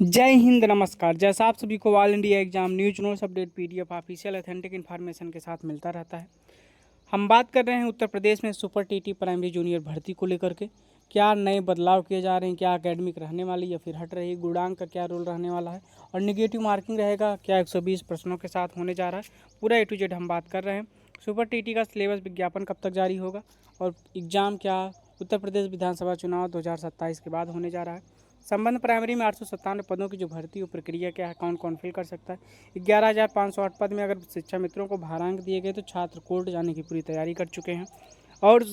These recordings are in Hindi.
जय हिंद, नमस्कार। जैसा आप सभी को all India exam news notes update PDF official authentic information के साथ मिलता रहता है। हम बात कर रहे हैं उत्तर प्रदेश में सुपर टीटी प्राइमरी जूनियर भर्ती को लेकर के क्या नए बदलाव किए जा रहे हैं, क्या एकेडमिक रहने वाली या फिर हट रही, गुणांक का क्या रोल रहने वाला है और निगेटिव मार्किंग रहेगा क्या, 120 प्रश्नों के साथ होने जा रहा है। पूरा ए टू जेड हम बात कर रहे हैं। सुपर टीटी का सिलेबस विज्ञापन कब तक जारी होगा और एग्ज़ाम क्या उत्तर प्रदेश विधानसभा चुनाव 2027 के बाद होने जा रहा है। संबंध प्राइमरी में 897 पदों की जो भर्ती हो प्रक्रिया क्या है, कौन कौन फिल कर सकता है। 11,508 पद में अगर शिक्षा मित्रों को भारांक दिए गए तो छात्र कोर्ट जाने की पूरी तैयारी कर चुके हैं और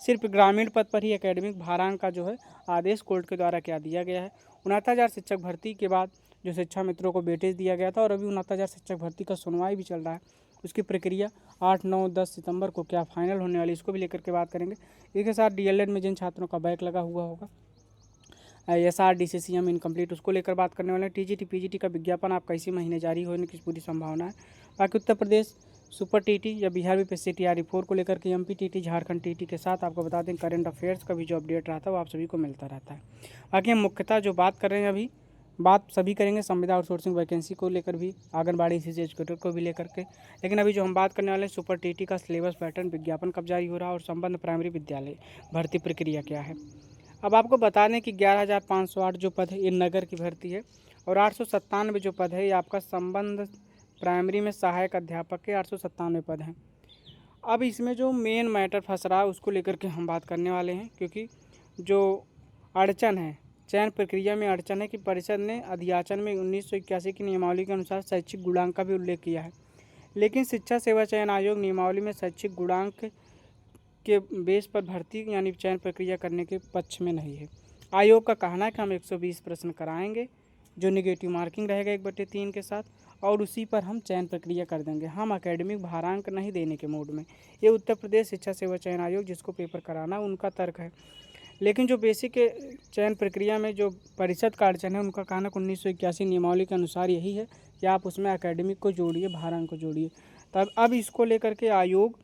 सिर्फ ग्रामीण पद पर ही एकेडमिक भारांक का जो है आदेश कोर्ट के द्वारा क्या दिया गया है। 69,000 शिक्षक भर्ती के बाद जो शिक्षा मित्रों को वेटेज दिया गया था और अभी 69,000 शिक्षक भर्ती का सुनवाई भी चल रहा है। उसकी प्रक्रिया 8, 9, 10 सितंबर को क्या फाइनल होने वाली, इसको भी लेकर के बात करेंगे। इसके साथ डीएलएड में जिन छात्रों का बैक लगा हुआ होगा, SR DCCM इनकम्प्लीट, उसको लेकर बात करने वाले हैं। TGT PGT का विज्ञापन आपका इसी महीने जारी होने की पूरी संभावना है। बाकी उत्तर प्रदेश सुपर टीटी या बिहार BPSC TRE4 को लेकर के MP TT झारखंड TT के साथ आपको बता दें करंट अफेयर्स का भी जो अपडेट रहता है वो आप सभी को मिलता रहता है। बाकी हम मुख्यतः जो बात कर रहे हैं अभी बात सभी करेंगे संविदा आउटसोर्सिंग वैकेंसी को लेकर भी, आंगनबाड़ी से एजुकेटर को भी लेकर के। लेकिन अभी जो हम बात करने वाले हैं सुपर टीटी का सिलेबस पैटर्न विज्ञापन कब जारी हो रहा है और संबंध प्राइमरी विद्यालय भर्ती प्रक्रिया क्या है। अब आपको बता दें कि 11,508 जो पद है ये नगर की भर्ती है और 897 जो पद है ये आपका संबंध प्राइमरी में सहायक अध्यापक के 897 पद हैं। अब इसमें जो मेन मैटर फंस रहा है उसको लेकर के हम बात करने वाले हैं, क्योंकि जो अड़चन है चयन प्रक्रिया में अड़चन है कि परिषद ने अध्याचन में 1981 की नियमावली के अनुसार शैक्षिक गुणांक का भी उल्लेख किया है, लेकिन शिक्षा सेवा चयन आयोग नियमावली में शैक्षिक गुणांक के बेस पर भर्ती यानी चयन प्रक्रिया करने के पक्ष में नहीं है। आयोग का कहना है कि हम 120 प्रश्न कराएंगे जो निगेटिव मार्किंग रहेगा 1/3 के साथ और उसी पर हम चयन प्रक्रिया कर देंगे। हम एकेडमिक भारांक नहीं देने के मूड में। ये उत्तर प्रदेश शिक्षा सेवा चयन आयोग जिसको पेपर कराना उनका तर्क है। लेकिन जो बेसिक चयन प्रक्रिया में जो परिषद का अड़चन है उनका कहना 1981 नियमावली के अनुसार यही है कि आप उसमें एकेडमिक को जोड़िए, भारांक को जोड़िए। तब अब इसको लेकर के आयोग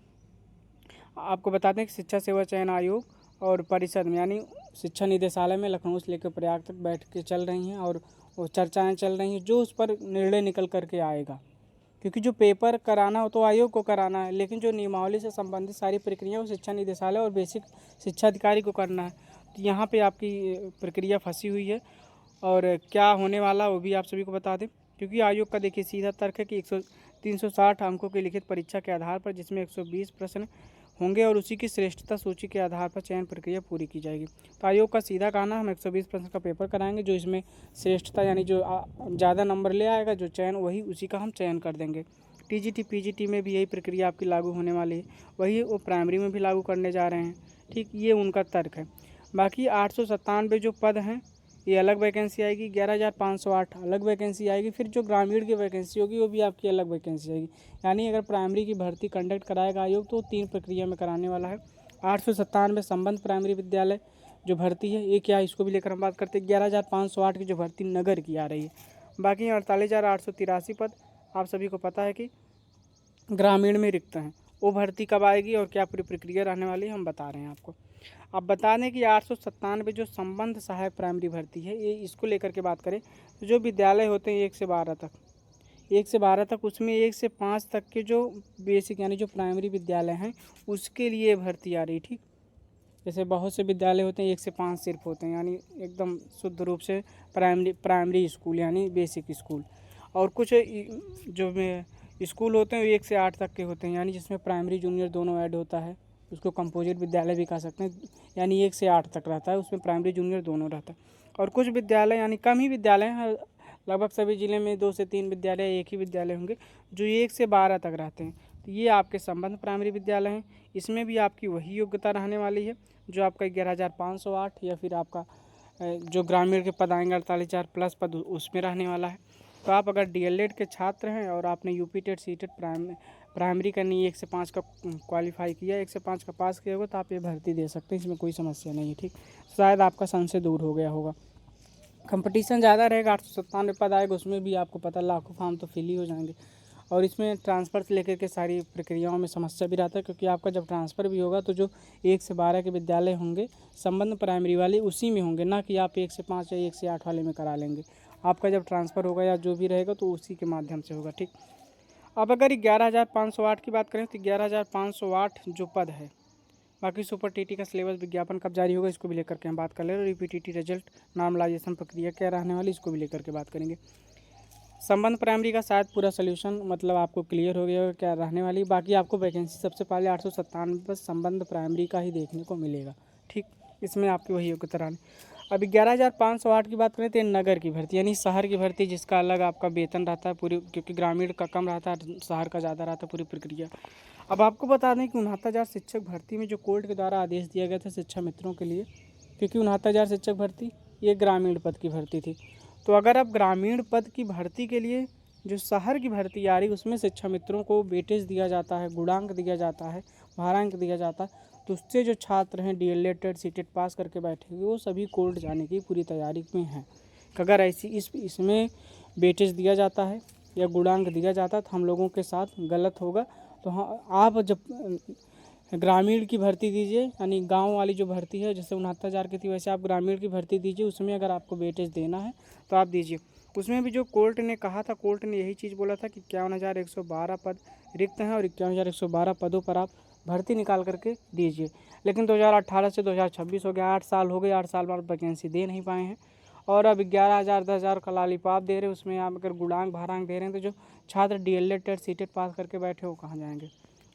आपको बताते हैं कि शिक्षा सेवा चयन आयोग और परिषद में यानी शिक्षा निदेशालय में लखनऊ से लेकर प्रयाग तक बैठ के चल रही हैं और वो चर्चाएं चल रही हैं जो उस पर निर्णय निकल करके आएगा, क्योंकि जो पेपर कराना हो तो आयोग को कराना है, लेकिन जो नियमावली से संबंधित सारी प्रक्रिया वो शिक्षा निदेशालय और बेसिक शिक्षा अधिकारी को करना है। तो यहाँ पे आपकी प्रक्रिया फंसी हुई है और क्या होने वाला वो भी आप सभी को बता दें, क्योंकि आयोग का देखिए सीधा तर्क है कि 360 अंकों की लिखित परीक्षा के आधार पर जिसमें 120 प्रश्न होंगे और उसी की श्रेष्ठता सूची के आधार पर चयन प्रक्रिया पूरी की जाएगी। तो आयोग का सीधा कहना हम 120 प्रश्न का पेपर कराएंगे, जो इसमें श्रेष्ठता यानी जो ज़्यादा नंबर ले आएगा जो चयन वही उसी का हम चयन कर देंगे। TGT PGT में भी यही प्रक्रिया आपकी लागू होने वाली है, वही वो प्राइमरी में भी लागू करने जा रहे हैं। ठीक, ये उनका तर्क है। बाकी 897 जो पद हैं ये अलग वैकेंसी आएगी, 11,508 अलग वैकेंसी आएगी, फिर जो ग्रामीण की वैकेंसी होगी वो भी आपकी अलग वैकेंसी आएगी। यानी अगर प्राइमरी की भर्ती कंडक्ट कराएगा आयोग तो 3 प्रक्रिया में कराने वाला है। 897 संबंध प्राइमरी विद्यालय जो भर्ती है ये क्या, इसको भी लेकर हम बात करते हैं। 11,508 की जो भर्ती नगर की आ रही है। बाकी 48,883 पद आप सभी को पता है कि ग्रामीण में रिक्त हैं, वो भर्ती कब आएगी और क्या पूरी प्रक्रिया रहने वाली है हम बता रहे हैं आपको। अब बता दें कि 897 जो संबंध सहायक प्राइमरी भर्ती है ये इसको लेकर के बात करें तो जो विद्यालय होते हैं 1 से 12 तक उसमें 1 से 5 तक के जो बेसिक यानी जो प्राइमरी विद्यालय हैं उसके लिए भर्ती आ रही। ठीक, जैसे बहुत से विद्यालय होते हैं 1 से 5 सिर्फ होते हैं यानी एकदम शुद्ध रूप से प्राइमरी स्कूल यानी बेसिक स्कूल, और कुछ जो स्कूल होते हैं 1 से 8 तक के होते हैं यानी जिसमें प्राइमरी जूनियर दोनों ऐड होता है। उसको कंपोजिट विद्यालय भी कह सकते हैं, यानी 1 से 8 तक रहता है, उसमें प्राइमरी जूनियर दोनों रहता है। और कुछ विद्यालय यानी कम ही विद्यालय हैं, लगभग सभी ज़िले में 2 से 3 विद्यालय, एक ही विद्यालय होंगे जो 1 से 12 तक रहते हैं। तो ये आपके संबंध प्राइमरी विद्यालय हैं। इसमें भी आपकी वही योग्यता रहने वाली है जो आपका 11,508 या फिर आपका जो ग्रामीण के पद आएंगे 48,000 प्लस पद उसमें रहने वाला है। तो आप अगर DLED के छात्र हैं और आपने UP टेट CTET प्राइमरी करनी 1 से 5 का क्वालिफाई किया, 1 से 5 का पास किया होगा तो आप ये भर्ती दे सकते हैं, इसमें कोई समस्या नहीं है। ठीक, शायद आपका संशय दूर हो गया होगा। कंपटीशन ज़्यादा रहेगा, 897 पद आएगा, उसमें भी आपको पता लाखों फॉर्म तो फिल ही हो जाएंगे और इसमें ट्रांसफ़र से लेकर के सारी प्रक्रियाओं में समस्या भी रहता है, क्योंकि आपका जब ट्रांसफ़र भी होगा तो जो 1 से 12 के विद्यालय होंगे संबंध प्राइमरी वाले उसी में होंगे, ना कि आप 1 से 5 या 1 से 8 वाले में करा लेंगे। आपका जब ट्रांसफ़र होगा या जो भी रहेगा तो उसी के माध्यम से होगा। ठीक, अब अगर 11,508 की बात करें तो 11,508 जो पद है, बाकी सुपर टीटी का सिलेबस विज्ञापन कब जारी होगा इसको भी लेकर के हम बात कर ले रहे हैं। यूपीटीटी रिजल्ट नॉर्मलाइजेशन प्रक्रिया क्या रहने वाली इसको भी लेकर के बात करेंगे। संबंध प्राइमरी का शायद पूरा सोल्यूशन मतलब आपको क्लियर हो गया होगा क्या रहने वाली। बाकी आपको वैकेंसी सबसे पहले 897 पर संबंध प्राइमरी का ही देखने को मिलेगा। ठीक, इसमें आपकी वही उत्तर आने। अब 11,508 की बात करें तो नगर की भर्ती यानी शहर की भर्ती, जिसका अलग आपका वेतन रहता है पूरी, क्योंकि ग्रामीण का कम रहता है, शहर का ज़्यादा रहता है पूरी प्रक्रिया। अब आपको बता दें कि 69,000 शिक्षक भर्ती में जो कोर्ट के द्वारा आदेश दिया गया था शिक्षा मित्रों के लिए, क्योंकि 69,000 शिक्षक भर्ती ये ग्रामीण पद की भर्ती थी। तो अगर अब ग्रामीण पद की भर्ती के लिए जो शहर की भर्ती आ रही उसमें शिक्षा मित्रों को वेटेज दिया जाता है, गुणांक दिया जाता है, भारांक दिया जाता है, तो उससे जो छात्र हैं डीएलएड टेट सीटेट पास करके बैठे हुए वो सभी कोर्ट जाने की पूरी तैयारी में हैं। अगर ऐसी इसमें वेटेज दिया जाता है या गुणांक दिया जाता है तो हम लोगों के साथ गलत होगा। तो हाँ, आप जब ग्रामीण की भर्ती दीजिए यानी गांव वाली जो भर्ती है जैसे 69,000 की थी वैसे आप ग्रामीण की भर्ती दीजिए, उसमें अगर आपको वेटेज देना है तो आप दीजिए। उसमें भी जो कोर्ट ने कहा था, कोर्ट ने यही चीज़ बोला था कि 51,112 पद रिक्त हैं और 51,112 पदों पर आप भर्ती निकाल करके दीजिए। लेकिन 2018 से 2026 हो गया, 8 साल हो गए, 8 साल बाद वैकेंसी दे नहीं पाए हैं और अब 11,000 10,000 का लालीपाप दे रहे हैं। उसमें आप अगर गुणांक भारांक दे रहे हैं तो जो छात्र डीएलएड टेट सीटेट पास करके बैठे वो कहाँ जाएंगे।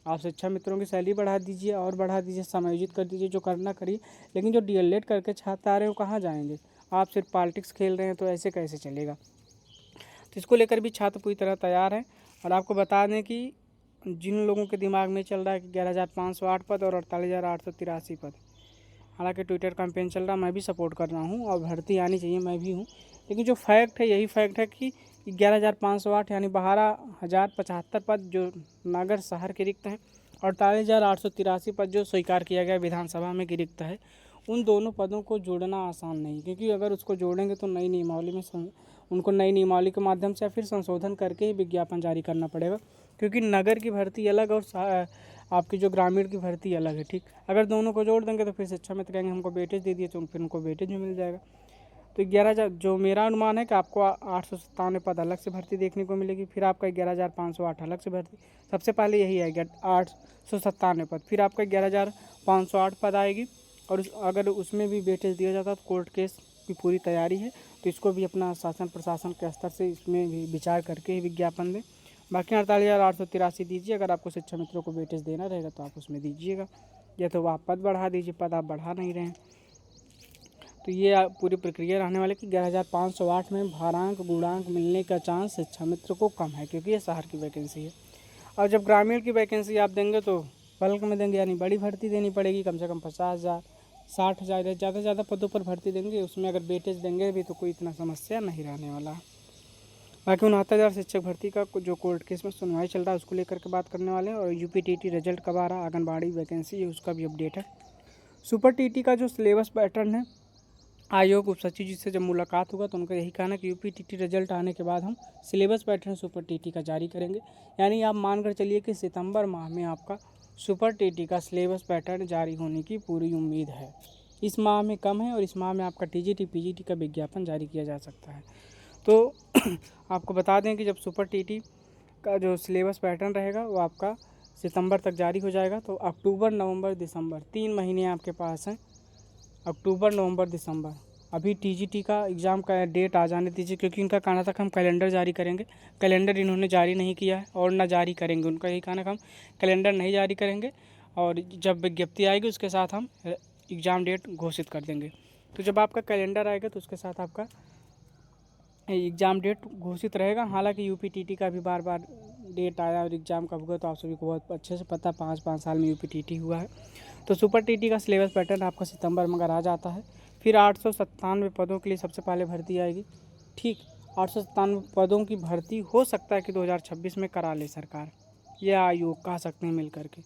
आप शिक्षा मित्रों की सैलरी बढ़ा दीजिए और बढ़ा दीजिए, समायोजित कर दीजिए, जो करना करिए, लेकिन जो डीएलएड करके छात्र आ रहे हैं वो कहाँ जाएंगे। आप सिर्फ पॉलिटिक्स खेल रहे हैं तो ऐसे कैसे चलेगा। तो इसको लेकर भी छात्र पूरी तरह तैयार हैं। और आपको बता दें कि जिन लोगों के दिमाग में चल रहा है कि 11,508 पद और 48,883 पद, हालांकि ट्विटर कैंपेन चल रहा, मैं भी सपोर्ट कर रहा हूँ और भर्ती आनी चाहिए, मैं भी हूँ, लेकिन जो फैक्ट है यही फैक्ट है कि 11,508 यानी 12,075 पद जो नगर शहर के रिक्त हैं और 48,883 पद जो स्वीकार किया गया विधानसभा में कि रिक्त है, उन दोनों पदों को जोड़ना आसान नहीं, क्योंकि अगर उसको जोड़ेंगे तो नई नियमावली में उनको नई नियमावली के माध्यम से या फिर संशोधन करके ही विज्ञापन जारी करना पड़ेगा, क्योंकि नगर की भर्ती अलग और आपकी जो ग्रामीण की भर्ती अलग है। ठीक, अगर दोनों को जोड़ देंगे तो फिर शिक्षा मित्र कहेंगे हमको वेटेज दे दिए, तो फिर उनको वेटेज भी मिल जाएगा। तो 11,000 जो मेरा अनुमान है कि आपको 897 पद अलग से भर्ती देखने को मिलेगी, फिर आपका 11,508 अलग से भर्ती, सबसे पहले यही आएगा 897 पद, फिर आपका 11,508 पद आएगी और अगर उसमें भी वेटेज दिया जाता तो कोर्ट केस की पूरी तैयारी है। तो इसको भी अपना शासन प्रशासन के स्तर से इसमें भी विचार करके ही विज्ञापन दें। बाकी 48,883 दीजिए, अगर आपको शिक्षा मित्रों को वेटेज देना रहेगा तो आप उसमें दीजिएगा, या तो आप पद बढ़ा दीजिए, पद आप बढ़ा नहीं रहे हैं। तो ये पूरी प्रक्रिया रहने वाले कि 11,508 में भारांक गुणांक मिलने का चांस शिक्षा मित्र को कम है, क्योंकि ये शहर की वैकेंसी है। और जब ग्रामीण की वैकेंसी आप देंगे तो बल्क में देंगे, यानी बड़ी भर्ती देनी पड़ेगी, कम से कम 50,000 60,000 ज़्यादा से ज़्यादा पदों पर भर्ती देंगे। उसमें अगर वेटेज देंगे भी तो कोई इतना समस्या नहीं रहने वाला। बाकी 69,000 शिक्षक भर्ती का जो कोर्ट केस में सुनवाई चल रहा है उसको लेकर के बात करने वाले हैं। और यूपीटीटी रिजल्ट कब आ रहा है, आंगनबाड़ी वैकेंसी है उसका भी अपडेट है। सुपर टीटी का जो सिलेबस पैटर्न है, आयोग उप सचिव जी से जब मुलाकात होगा तो उनका यही कहना है कि यूपीटीटी रिजल्ट आने के बाद हम सिलेबस पैटर्न सुपर टीटी का जारी करेंगे। यानी आप मानकर चलिए कि सितंबर माह में आपका सुपर टीटी का सिलेबस पैटर्न जारी होने की पूरी उम्मीद है। इस माह में कम है और इस माह में आपका टीजीटी पीजीटी का विज्ञापन जारी किया जा सकता है। तो आपको बता दें कि जब सुपर टीटी का जो सिलेबस पैटर्न रहेगा वो आपका सितंबर तक जारी हो जाएगा। तो अक्टूबर नवंबर दिसंबर 3 महीने आपके पास हैं, अक्टूबर नवंबर दिसंबर। अभी टीजीटी का एग्ज़ाम का डेट आ जाने दीजिए, क्योंकि इनका कहना था कि हम कैलेंडर जारी करेंगे। कैलेंडर इन्होंने जारी नहीं किया है और ना जारी करेंगे। उनका यही कहना है कि हम कैलेंडर नहीं जारी करेंगे और जब विज्ञप्ति आएगी उसके साथ हम एग्ज़ाम डेट घोषित कर देंगे। तो जब आपका कैलेंडर आएगा तो उसके साथ आपका एग्ज़ाम डेट घोषित रहेगा। हालांकि यूपीटीटी का भी बार बार डेट आया और एग्ज़ाम कब हुआ तो आप सभी को बहुत अच्छे से पता, 5 साल में यूपीटीटी हुआ है। तो सुपर टीटी का सिलेबस पैटर्न आपका सितंबर में अगर आ जाता है, फिर 897 पदों के लिए सबसे पहले भर्ती आएगी। ठीक, 897 पदों की भर्ती हो सकता है कि 2026 में करा ले सरकार या आयोग, कह सकते हैं मिल करके,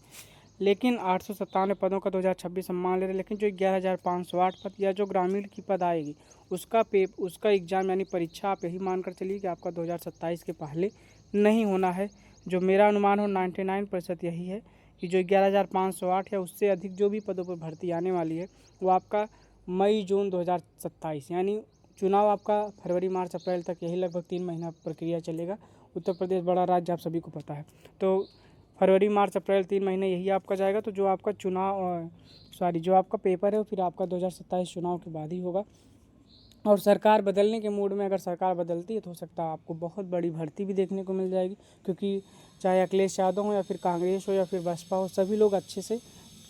लेकिन 897 पदों का 2026 हम मान ले रहे। लेकिन जो 11,508 पद या जो ग्रामीण की पद आएगी उसका एग्ज़ाम यानी परीक्षा आप यही मानकर चलिए कि आपका 2027 के पहले नहीं होना है। जो मेरा अनुमान हो 99% यही है कि जो 11,508 या उससे अधिक जो भी पदों पर भर्ती आने वाली है वो आपका मई जून 2027 यानी चुनाव आपका फरवरी मार्च अप्रैल तक, यही लगभग 3 महीना प्रक्रिया चलेगा। उत्तर प्रदेश बड़ा राज्य, आप सभी को पता है। तो फरवरी मार्च अप्रैल 3 महीने यही आपका जाएगा। तो जो आपका जो आपका पेपर है वो फिर आपका 2027 चुनाव के बाद ही होगा। और सरकार बदलने के मूड में, अगर सरकार बदलती है तो हो सकता है आपको बहुत बड़ी भर्ती भी देखने को मिल जाएगी, क्योंकि चाहे अखिलेश यादव हो या फिर कांग्रेस हो या फिर बसपा हो, सभी लोग अच्छे से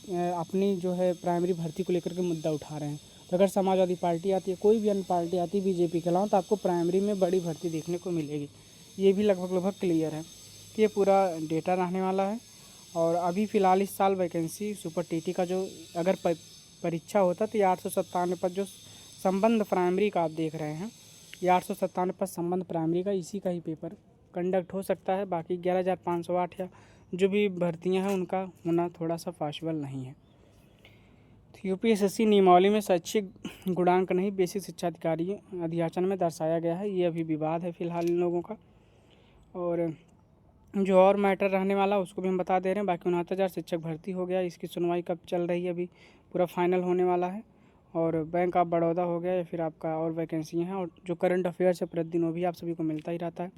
अपनी जो है प्राइमरी भर्ती को लेकर के मुद्दा उठा रहे हैं। तो अगर समाजवादी पार्टी आती है, कोई भी अन्य पार्टी आती है बीजेपी के अलावा, तो आपको प्राइमरी में बड़ी भर्ती देखने को मिलेगी। ये भी लगभग क्लियर है कि ये पूरा डेटा रहने वाला है। और अभी फ़िलहाल इस साल वैकेंसी सुपर टीटी का जो अगर परीक्षा होता तो ये 897 पद जो संबंध प्राइमरी का आप देख रहे हैं, ये 897 पद संबंध प्राइमरी का, इसी का ही पेपर कंडक्ट हो सकता है। बाकी 11,508 या जो भी भर्तियां हैं उनका होना थोड़ा सा पॉसिबल नहीं है। तो यूपीएससी नियमावली में शैक्षिक गुणांक नहीं, बेसिक शिक्षा अधिकारी अधियाचन में दर्शाया गया है। ये अभी विवाद है फिलहाल इन लोगों का। और जो और मैटर रहने वाला उसको भी हम बता दे रहे हैं। बाकी 69,000 शिक्षक भर्ती हो गया, इसकी सुनवाई कब चल रही है, अभी पूरा फाइनल होने वाला है। और बैंक ऑफ बड़ौदा हो गया, या फिर आपका और वैकेंसियाँ हैं। और जो करंट अफेयर्स है प्रतिदिन वो भी आप सभी को मिलता ही रहता है।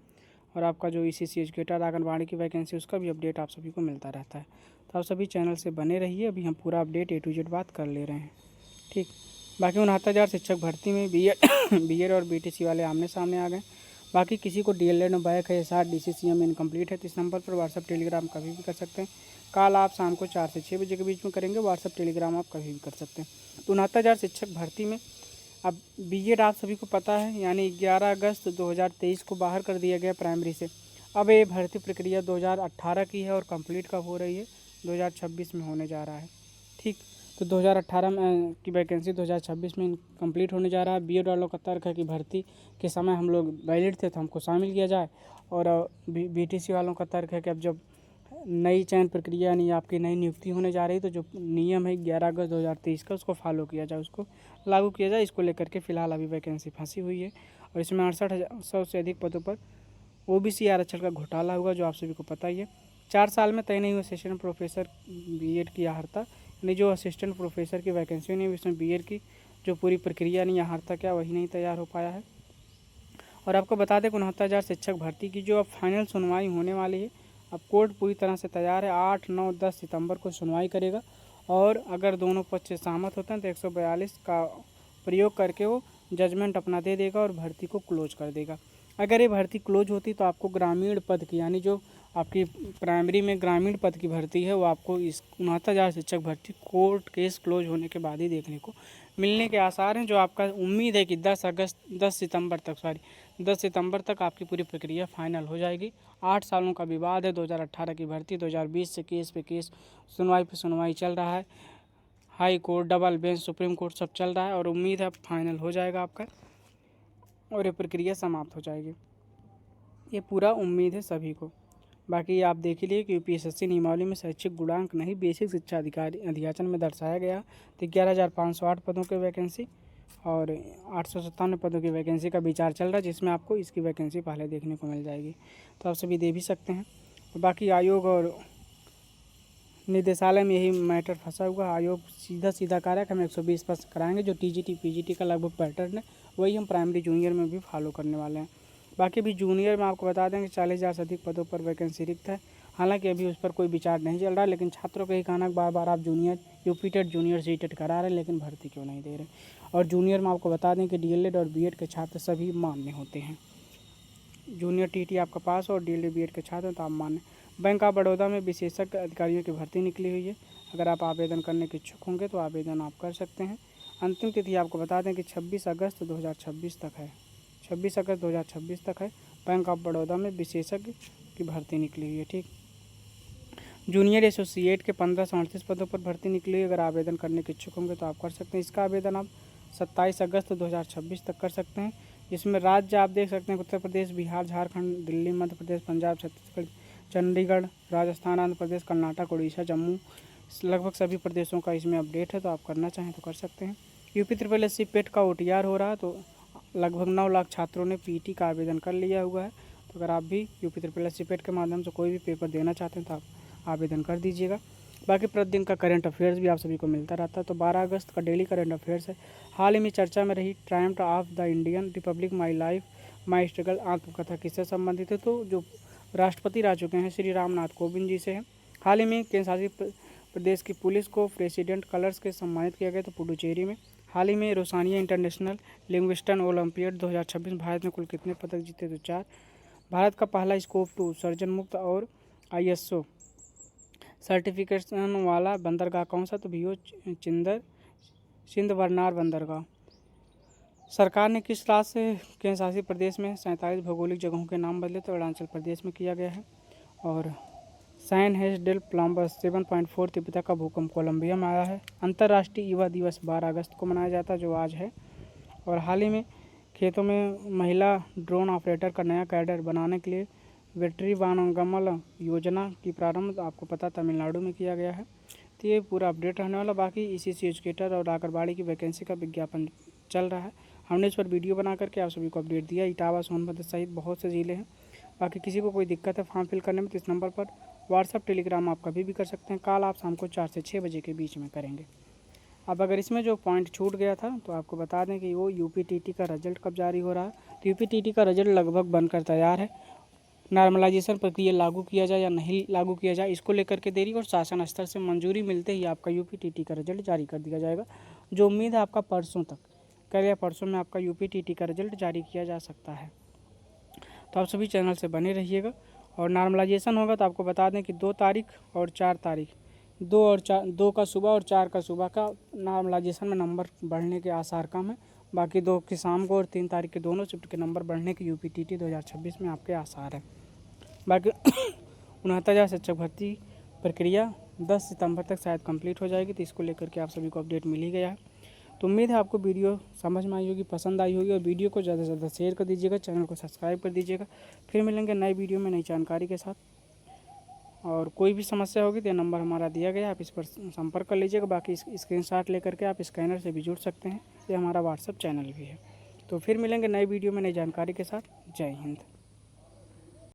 और आपका जो ECC एजुकेटर आंगनबाड़ी की वैकेंसी, उसका भी अपडेट आप सभी को मिलता रहता है। तो आप सभी चैनल से बने रहिए, अभी हम पूरा अपडेट A to Z बात कर ले रहे हैं, ठीक। बाकी 69,000 शिक्षक भर्ती में BEd और BTC वाले आमने सामने आ गए। बाकी किसी को DLED में बैक है, SR DCCM इनकम्प्लीट है, तो इस नंबर पर व्हाट्सअप टेलीग्राम कभी भी कर सकते हैं। कल आप शाम को 4 से 6 बजे के बीच में करेंगे, व्हाट्सअप टेलीग्राम आप कभी भी कर सकते हैं। तो 69,000 शिक्षक भर्ती में अब BEd आप सभी को पता है, यानी 11 अगस्त 2023 को बाहर कर दिया गया प्राइमरी से। अब ये भर्ती प्रक्रिया 2018 की है और कंप्लीट कब हो रही है, 2026 में होने जा रहा है, ठीक। तो 2018 में की वैकेंसी 2026 में कंप्लीट होने जा रहा है। BEd वालों का तर्क है कि भर्ती के समय हम लोग वैलिड थे तो हमको शामिल किया जाए। और BTC वालों का तर्क है कि अब जब नई चयन प्रक्रिया यानी आपकी नई नियुक्ति होने जा रही, तो जो नियम है 11 अगस्त 2023 का, उसको फॉलो किया जाए, उसको लागू किया जाए। इसको लेकर के फिलहाल अभी वैकेंसी फंसी हुई है। और इसमें 68,100 से अधिक पदों पर OBC आरक्षण का घोटाला हुआ, जो आप सभी को पता ही है। 4 साल में तय नहीं हुए असिस्टेंट प्रोफेसर BEd की अहर्ता, यानी जो असिस्टेंट प्रोफेसर की वैकेंसी नहीं हुई, उसमें BEd की जो पूरी प्रक्रिया नहीं, अहर्ता क्या, वही नहीं तैयार हो पाया है। और आपको बता दें 69,000 शिक्षक भर्ती की जो अब फाइनल सुनवाई होने वाली है, अब कोर्ट पूरी तरह से तैयार है। 8, 9, 10 सितंबर को सुनवाई करेगा। और अगर दोनों पक्ष सहमत होते हैं तो 142 का प्रयोग करके वो जजमेंट अपना दे देगा और भर्ती को क्लोज कर देगा। अगर ये भर्ती क्लोज होती तो आपको ग्रामीण पद की, यानी जो आपकी प्राइमरी में ग्रामीण पद की भर्ती है, वो आपको इस 69,000 शिक्षक भर्ती कोर्ट केस क्लोज होने के बाद ही देखने को मिलने के आसार हैं। जो आपका उम्मीद है कि 10 सितंबर तक आपकी पूरी प्रक्रिया फाइनल हो जाएगी। 8 सालों का विवाद है, 2018 की भर्ती, 2020 से केस पे केस, सुनवाई पे सुनवाई चल रहा है। High court, double bench, supreme court सब चल रहा है। और उम्मीद है फाइनल हो जाएगा आपका और ये प्रक्रिया समाप्त हो जाएगी, ये पूरा उम्मीद है सभी को। बाकी आप देख ही लिए कि UPSSC नियमावली में शैक्षिक गुणांक नहीं, बेसिक शिक्षा अधिकारी अधियाचन में दर्शाया गया। तो 11,508 पदों की वैकेंसी और 897 पदों की वैकेंसी का विचार चल रहा है, जिसमें आपको इसकी वैकेंसी पहले देखने को मिल जाएगी। तो आप सभी दे भी सकते हैं। और बाकी आयोग और निदेशालय में यही मैटर फंसा हुआ। आयोग सीधा कह रहा है कि हम 120 पद कराएंगे। जो TGT PGT का लगभग पैटर्न है, वही हम प्राइमरी जूनियर में भी फॉलो करने वाले हैं। बाकी भी जूनियर में आपको बता दें कि 40,000 से अधिक पदों पर वैकेंसी रिक्त है। हालांकि अभी उस पर कोई विचार नहीं चल रहा, लेकिन छात्रों का ही कहना बार बार आप जूनियर यूपीटेट जूनियर सीटेट करा रहे हैं, लेकिन भर्ती क्यों नहीं दे रहे। और जूनियर में आपको बता दें कि DLED और BEd के छात्र सभी मान्य होते हैं। जूनियर TT आपका पास और DLED BEd के छात्र तो आप मान्य। बैंक ऑफ बड़ौदा में विशेषज्ञ अधिकारियों की भर्ती निकली हुई है। अगर आप आवेदन करने के इच्छुक होंगे तो आवेदन आप कर सकते हैं। अंतिम तिथि आपको बता दें कि 26 अगस्त 2026 तक है। 26 अगस्त 2026 तक है। बैंक ऑफ बड़ौदा में विशेषज्ञ की भर्ती निकली हुई है, ठीक। जूनियर एसोसिएट के 15 से 38 पदों पर भर्ती निकली हुई। अगर आवेदन करने के इच्छुक होंगे तो आप कर सकते हैं। इसका आवेदन आप 27 अगस्त 2026 तक कर सकते हैं। जिसमें राज्य आप देख सकते हैं उत्तर प्रदेश, बिहार, झारखंड, दिल्ली, मध्य प्रदेश, पंजाब, छत्तीसगढ़, चंडीगढ़, राजस्थान, आंध्र प्रदेश, कर्नाटक, उड़ीसा, जम्मू, लगभग सभी प्रदेशों का इसमें अपडेट है। तो आप करना चाहें तो कर सकते हैं। UPSSC पेट का OTR हो रहा है, तो लगभग 9 लाख छात्रों ने PT का आवेदन कर लिया हुआ है। तो अगर आप भी UPSSC पेट के माध्यम से कोई भी पेपर देना चाहते हैं तो आप आवेदन कर दीजिएगा। बाकी प्रतिदिन का करंट अफेयर्स भी आप सभी को मिलता रहता है। तो 12 अगस्त का डेली करंट अफेयर्स है। हाल ही में चर्चा में रही Triumph of the Indian Republic my life my struggle आत्मकथा किससे संबंधित है? तो जो राष्ट्रपति रह चुके हैं श्री रामनाथ कोविंद जी से है। हाल ही में केंद्र शासित प्रदेश की पुलिस को प्रेसिडेंट कलर्स के सम्मानित किया गया, तो पुडुचेरी में। हाल ही में रोसानिया इंटरनेशनल लिंग्विस्टन ओलंपियाड 2026 भारत में कुल कितने पदक जीते? तो 4। भारत का पहला स्कोप 2 सर्जन मुक्त और ISO सर्टिफिकेशन वाला बंदरगाह कौन सा? तो VO सिंधवरनार बंदरगाह। सरकार ने किस राज्य से केंद्र शासित प्रदेश में 47 भौगोलिक जगहों के नाम बदले? तो अरुणाचल प्रदेश में किया गया है। और सैन हेज डेल प्लम्बस 7.4 तीव्रता का भूकंप कोलंबिया में आया है। अंतर्राष्ट्रीय युवा दिवस 12 अगस्त को मनाया जाता है, जो आज है। और हाल ही में खेतों में महिला ड्रोन ऑपरेटर का नया कैडर बनाने के लिए वेटरी वानगमल योजना की प्रारंभ, आपको पता, तमिलनाडु में किया गया है। तो ये पूरा अपडेट रहने वाला। बाकी ECC एजुकेटर और आंगनबाड़ी की वैकेंसी का विज्ञापन चल रहा है। हमने इस पर वीडियो बना करके आप सभी को अपडेट दिया। इटावा, सोनभद्र सहित बहुत से ज़िले हैं। बाकी किसी को कोई दिक्कत है फॉर्म फिल करने में तो इस नंबर पर व्हाट्सअप टेलीग्राम आप कभी भी कर सकते हैं। कल आप शाम को 4 से 6 बजे के बीच में करेंगे। अब अगर इसमें जो पॉइंट छूट गया था तो आपको बता दें कि वो UPTT का रिजल्ट कब जारी हो रहा है। तो UPTT का रिजल्ट लगभग बनकर तैयार है। नॉर्मलाइजेशन प्रक्रिया लागू किया जाए या नहीं लागू किया जाए, इसको लेकर के देरी, और शासन स्तर से मंजूरी मिलते ही आपका UPTT का रिजल्ट जारी कर दिया जाएगा। जो उम्मीद है आपका परसों तक, कल या परसों में आपका UPTT का रिजल्ट जारी किया जा सकता है। तो आप सभी चैनल से बने रहिएगा। और नॉर्मलाइजेशन होगा तो आपको बता दें कि 2 तारीख और 4 तारीख, 2 का सुबह और 4 का सुबह का नॉर्मलाइजेशन में नंबर बढ़ने के आसार कम है। बाकी 2 की शाम को और 3 तारीख के दोनों शिफ्ट के नंबर बढ़ने के UPTT 2026 में आपके आसार है। बाकी 69,000 शिक्षक भर्ती प्रक्रिया 10 सितंबर तक शायद कंप्लीट हो जाएगी। तो इसको लेकर के आप सभी को अपडेट मिल ही गया है। तो उम्मीद है आपको वीडियो समझ में आई होगी, पसंद आई होगी। और वीडियो को ज़्यादा से ज़्यादा शेयर कर दीजिएगा, चैनल को सब्सक्राइब कर दीजिएगा। फिर मिलेंगे नई वीडियो में नई जानकारी के साथ। और कोई भी समस्या होगी तो नंबर हमारा दिया गया, आप इस पर संपर्क कर लीजिएगा। बाकी स्क्रीनशॉट लेकर के आप स्कैनर से भी जुड़ सकते हैं। ये हमारा व्हाट्सएप चैनल भी है। तो फिर मिलेंगे नई वीडियो में नई जानकारी के साथ। जय हिंद।